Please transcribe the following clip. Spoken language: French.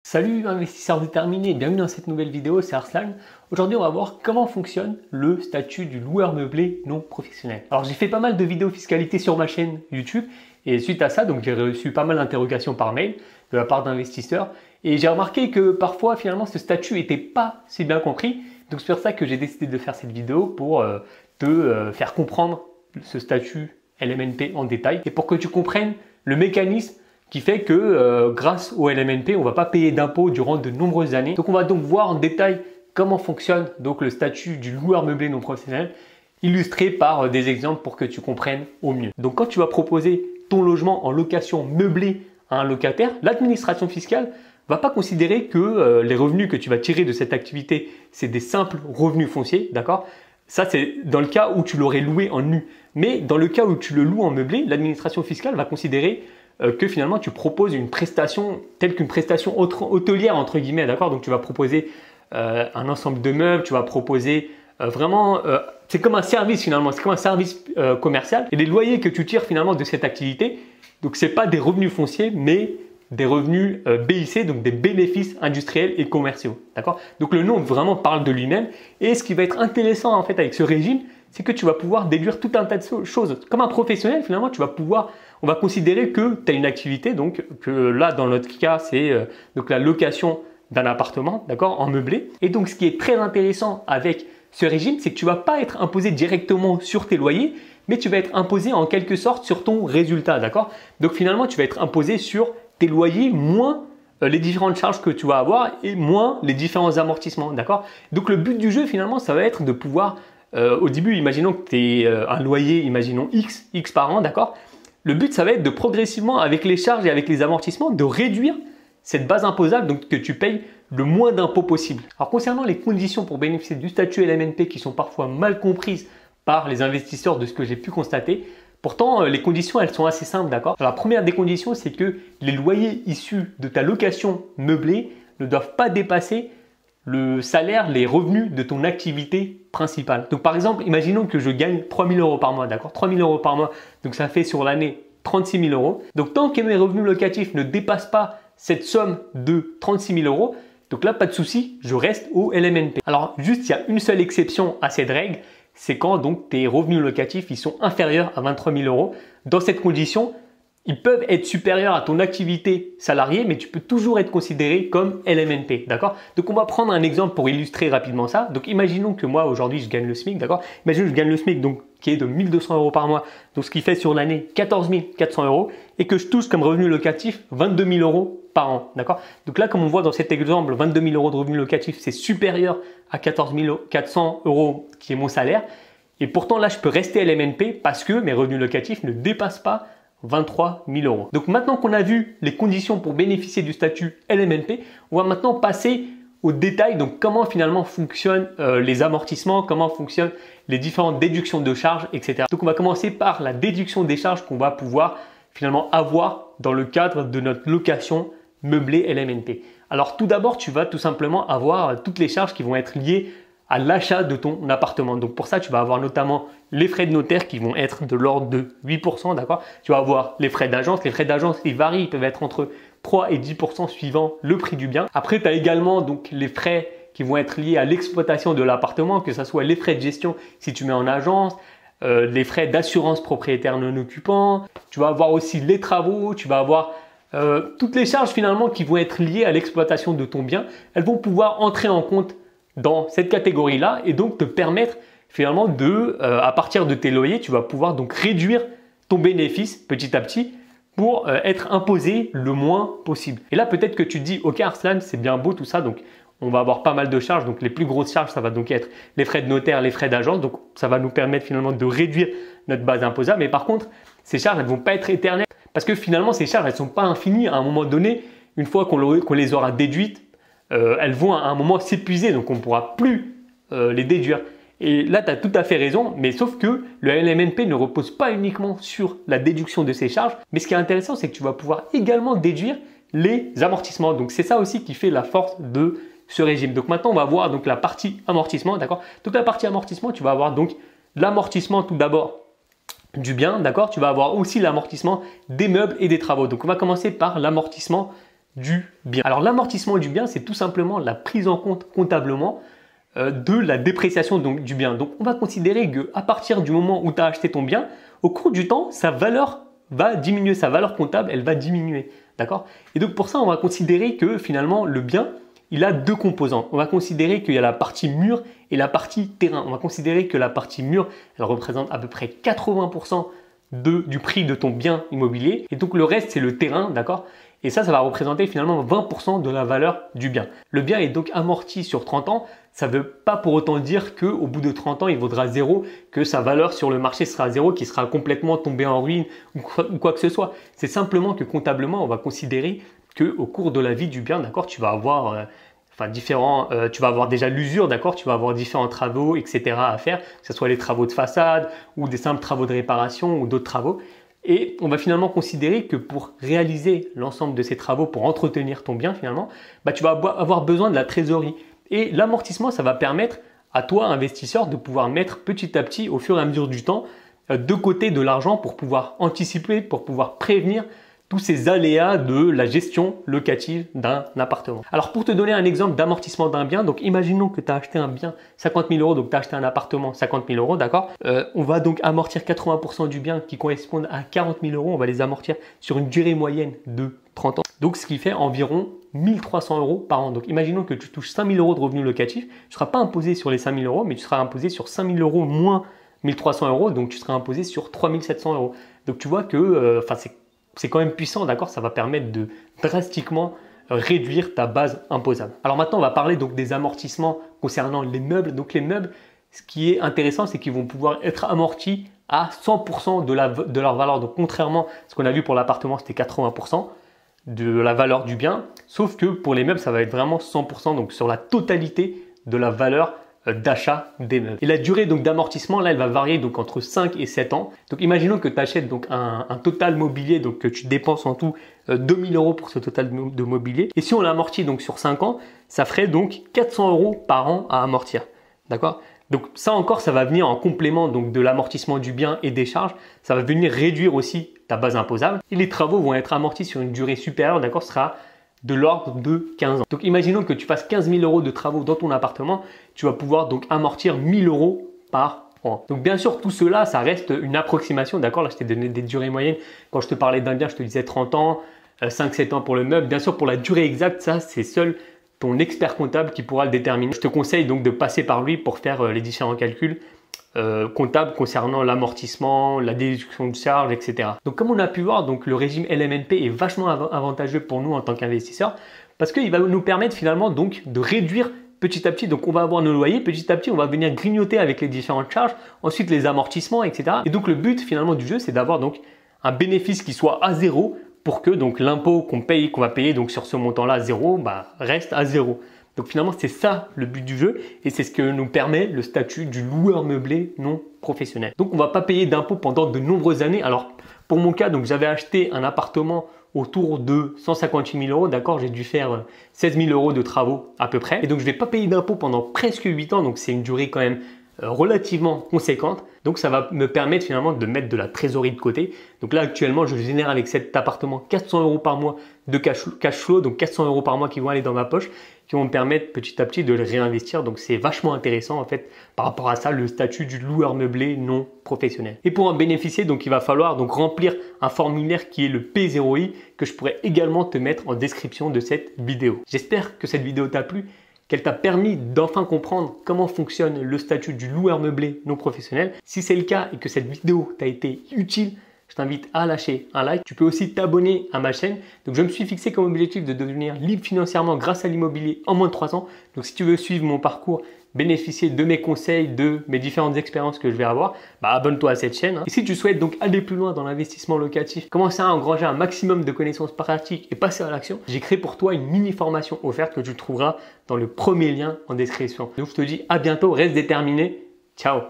Salut investisseurs déterminés, bienvenue dans cette nouvelle vidéo, c'est Arslan. Aujourd'hui on va voir comment fonctionne le statut du loueur meublé non professionnel. Alors j'ai fait pas mal de vidéos fiscalité sur ma chaîne YouTube et suite à ça donc j'ai reçu pas mal d'interrogations par mail de la part d'investisseurs et j'ai remarqué que parfois finalement ce statut n'était pas si bien compris. Donc c'est pour ça que j'ai décidé de faire cette vidéo pour te faire comprendre ce statut LMNP en détail et pour que tu comprennes le mécanisme qui fait que grâce au LMNP, on ne va pas payer d'impôts durant de nombreuses années. Donc on va donc voir en détail comment fonctionne donc le statut du loueur meublé non professionnel, illustré par des exemples pour que tu comprennes au mieux. Donc quand tu vas proposer ton logement en location meublée à un locataire, l'administration fiscale va pas considérer que les revenus que tu vas tirer de cette activité, c'est des simples revenus fonciers, d'accord? Ça, c'est dans le cas où tu l'aurais loué en nu. Mais dans le cas où tu le loues en meublé, l'administration fiscale va considérer que finalement tu proposes une prestation telle qu'une prestation hôtelière entre guillemets, d'accord? Donc tu vas proposer un ensemble de meubles, tu vas proposer vraiment, c'est comme un service finalement, c'est comme un service commercial. Et les loyers que tu tires finalement de cette activité, donc c'est pas des revenus fonciers, mais des revenus BIC, donc des bénéfices industriels et commerciaux, d'accord? Donc le nom vraiment parle de lui-même. Et ce qui va être intéressant en fait avec ce régime, c'est que tu vas pouvoir déduire tout un tas de choses. Comme un professionnel, finalement, tu vas pouvoir, on va considérer que tu as une activité, donc que là, dans notre cas, c'est donc la location d'un appartement, d'accord, en meublé. Et donc, ce qui est très intéressant avec ce régime, c'est que tu ne vas pas être imposé directement sur tes loyers, mais tu vas être imposé en quelque sorte sur ton résultat, d'accord? Donc, finalement, tu vas être imposé sur tes loyers moins les différentes charges que tu vas avoir et moins les différents amortissements, d'accord? Donc, le but du jeu, finalement, ça va être de pouvoir au début, imaginons que tu aies un loyer, imaginons X par an, d'accord? Le but, ça va être de progressivement, avec les charges et avec les amortissements, de réduire cette base imposable, donc que tu payes le moins d'impôts possible. Alors, concernant les conditions pour bénéficier du statut LMNP qui sont parfois mal comprises par les investisseurs de ce que j'ai pu constater, pourtant, les conditions, elles sont assez simples, d'accord? La première des conditions, c'est que les loyers issus de ta location meublée ne doivent pas dépasser le salaire, les revenus de ton activité principale. Donc par exemple, imaginons que je gagne 3 000 euros par mois, d'accord? 3 000 euros par mois, donc ça fait sur l'année 36 000 euros. Donc tant que mes revenus locatifs ne dépassent pas cette somme de 36 000 euros, donc là, pas de souci, je reste au LMNP. Alors juste, il y a une seule exception à cette règle, c'est quand donc tes revenus locatifs ils sont inférieurs à 23 000 euros. Dans cette condition, ils peuvent être supérieurs à ton activité salariée, mais tu peux toujours être considéré comme LMNP, d'accord? Donc, on va prendre un exemple pour illustrer rapidement ça. Donc, imaginons que moi, aujourd'hui, je gagne le SMIC, d'accord? Imaginons que je gagne le SMIC, donc, qui est de 1 200 euros par mois, donc ce qui fait sur l'année 14 400 euros, et que je touche comme revenu locatif 22 000 euros par an, d'accord? Donc là, comme on voit dans cet exemple, 22 000 euros de revenu locatif, c'est supérieur à 14 400 euros qui est mon salaire. Et pourtant, là, je peux rester LMNP parce que mes revenus locatifs ne dépassent pas 23 000 euros. Donc maintenant qu'on a vu les conditions pour bénéficier du statut LMNP, on va maintenant passer au détail, donc comment finalement fonctionnent les amortissements, comment fonctionnent les différentes déductions de charges, etc. Donc on va commencer par la déduction des charges qu'on va pouvoir finalement avoir dans le cadre de notre location meublée LMNP. Alors tout d'abord, tu vas tout simplement avoir toutes les charges qui vont être liées à l'achat de ton appartement. Donc pour ça, tu vas avoir notamment les frais de notaire qui vont être de l'ordre de 8%, d'accord? Tu vas avoir les frais d'agence. Les frais d'agence, ils varient, ils peuvent être entre 3 et 10% suivant le prix du bien. Après, tu as également donc les frais qui vont être liés à l'exploitation de l'appartement, que ce soit les frais de gestion si tu mets en agence, les frais d'assurance propriétaire non occupant. Tu vas avoir aussi les travaux, tu vas avoir toutes les charges finalement qui vont être liées à l'exploitation de ton bien. Elles vont pouvoir entrer en compte dans cette catégorie-là et donc te permettre finalement de, à partir de tes loyers, tu vas pouvoir donc réduire ton bénéfice petit à petit pour être imposé le moins possible. Et là, peut-être que tu te dis, ok Arslan, c'est bien beau tout ça, donc on va avoir pas mal de charges. Donc les plus grosses charges, ça va donc être les frais de notaire, les frais d'agence. Donc ça va nous permettre finalement de réduire notre base imposable. Mais par contre, ces charges, elles ne vont pas être éternelles parce que finalement, ces charges, elles ne sont pas infinies. À un moment donné, une fois qu'on les aura déduites, elles vont à un moment s'épuiser, donc on ne pourra plus les déduire. Et là, tu as tout à fait raison, mais sauf que le LMNP ne repose pas uniquement sur la déduction de ces charges, mais ce qui est intéressant, c'est que tu vas pouvoir également déduire les amortissements. Donc c'est ça aussi qui fait la force de ce régime. Donc maintenant, on va voir donc la partie amortissement, d'accord? Donc la partie amortissement, tu vas avoir donc l'amortissement tout d'abord du bien, d'accord? Tu vas avoir aussi l'amortissement des meubles et des travaux. Donc on va commencer par l'amortissement du bien. Alors l'amortissement du bien, c'est tout simplement la prise en compte comptablement de la dépréciation donc, du bien. Donc on va considérer qu'à partir du moment où tu as acheté ton bien, au cours du temps, sa valeur va diminuer, sa valeur comptable, elle va diminuer. D'accord? Et donc pour ça, on va considérer que finalement le bien, il a deux composants. On va considérer qu'il y a la partie mur et la partie terrain. On va considérer que la partie mur, elle représente à peu près 80% du prix de ton bien immobilier. Et donc le reste, c'est le terrain, d'accord? Et ça va représenter finalement 20% de la valeur du bien. Le bien est donc amorti sur 30 ans. Ça ne veut pas pour autant dire qu'au bout de 30 ans, il vaudra zéro, que sa valeur sur le marché sera zéro, qu'il sera complètement tombé en ruine ou quoi que ce soit. C'est simplement que comptablement, on va considérer qu'au cours de la vie du bien, d'accord, tu vas avoir tu vas avoir déjà l'usure, d'accord, tu vas avoir différents travaux, etc. à faire, que ce soit les travaux de façade ou des simples travaux de réparation ou d'autres travaux. Et on va finalement considérer que pour réaliser l'ensemble de ces travaux, pour entretenir ton bien finalement, tu vas avoir besoin de la trésorerie. Et l'amortissement, ça va permettre à toi, investisseur, de pouvoir mettre petit à petit, au fur et à mesure du temps, de côté de l'argent pour pouvoir anticiper, pour pouvoir prévenir tous ces aléas de la gestion locative d'un appartement. Alors pour te donner un exemple d'amortissement d'un bien, donc imaginons que tu as acheté un bien 50 000 euros, donc tu as acheté un appartement 50 000 euros, d'accord, on va donc amortir 80% du bien qui correspondent à 40 000 euros, on va les amortir sur une durée moyenne de 30 ans, donc ce qui fait environ 1300 euros par an. Donc imaginons que tu touches 5 000 euros de revenus locatifs, tu ne seras pas imposé sur les 5 000 euros, mais tu seras imposé sur 5 000 euros moins 1300 euros, donc tu seras imposé sur 3 700 euros. Donc tu vois que c'est quand même puissant, d'accord? Ça va permettre de drastiquement réduire ta base imposable. Alors maintenant, on va parler donc des amortissements concernant les meubles. Donc les meubles, ce qui est intéressant, c'est qu'ils vont pouvoir être amortis à 100% de leur valeur. Donc contrairement à ce qu'on a vu pour l'appartement, c'était 80% de la valeur du bien. Sauf que pour les meubles, ça va être vraiment 100%, donc sur la totalité de la valeur d'achat des meubles. Et la durée donc d'amortissement, là, elle va varier donc entre 5 et 7 ans. Donc imaginons que tu achètes donc un total mobilier, donc que tu dépenses en tout 2000 euros pour ce total de mobilier. Et si on l'amortit donc sur 5 ans, ça ferait donc 400 euros par an à amortir. D'accord? Donc ça encore, ça va venir en complément donc de l'amortissement du bien et des charges. Ça va venir réduire aussi ta base imposable. Et les travaux vont être amortis sur une durée supérieure, d'accord, ce sera de l'ordre de 15 ans. Donc imaginons que tu fasses 15 000 euros de travaux dans ton appartement, tu vas pouvoir donc amortir 1000 euros par an. Donc bien sûr, tout cela, ça reste une approximation, d'accord? Là, je t'ai donné des durées moyennes. Quand je te parlais d'un bien, je te disais 30 ans, 5-7 ans pour le meuble. Bien sûr, pour la durée exacte, ça, c'est seul ton expert comptable qui pourra le déterminer. Je te conseille donc de passer par lui pour faire les différents calculs comptables concernant l'amortissement, la déduction de charges, etc. Donc comme on a pu voir, donc le régime LMNP est vachement avantageux pour nous en tant qu'investisseurs parce qu'il va nous permettre finalement donc de réduire petit à petit. Donc on va avoir nos loyers, petit à petit on va venir grignoter avec les différentes charges, ensuite les amortissements, etc. Et donc le but finalement du jeu, c'est d'avoir donc un bénéfice qui soit à zéro pour que donc l'impôt qu'on va payer donc sur ce montant-là zéro, reste à zéro. Donc finalement, c'est ça le but du jeu et c'est ce que nous permet le statut du loueur meublé non professionnel. Donc on ne va pas payer d'impôts pendant de nombreuses années. Alors pour mon cas, donc j'avais acheté un appartement autour de 158 000 euros, d'accord, j'ai dû faire 16 000 euros de travaux à peu près. Et donc je ne vais pas payer d'impôts pendant presque 8 ans, donc c'est une durée quand même relativement conséquente. Donc ça va me permettre finalement de mettre de la trésorerie de côté. Donc là actuellement, je génère avec cet appartement 400 euros par mois de cash flow, donc 400 euros par mois qui vont aller dans ma poche, qui vont me permettre petit à petit de le réinvestir. Donc c'est vachement intéressant en fait par rapport à ça, le statut du loueur meublé non professionnel. Et pour en bénéficier, donc il va falloir donc remplir un formulaire qui est le P0I que je pourrais également te mettre en description de cette vidéo. J'espère que cette vidéo t'a plu, qu'elle t'a permis d'enfin comprendre comment fonctionne le statut du loueur meublé non professionnel. Si c'est le cas et que cette vidéo t'a été utile, je t'invite à lâcher un like. Tu peux aussi t'abonner à ma chaîne. Donc, je me suis fixé comme objectif de devenir libre financièrement grâce à l'immobilier en moins de 3 ans. Donc, si tu veux suivre mon parcours, bénéficier de mes conseils, de mes différentes expériences que je vais avoir, abonne-toi à cette chaîne. Et si tu souhaites donc aller plus loin dans l'investissement locatif, commencer à engranger un maximum de connaissances pratiques et passer à l'action, j'ai créé pour toi une mini formation offerte que tu trouveras dans le premier lien en description. Donc, je te dis à bientôt, reste déterminé. Ciao!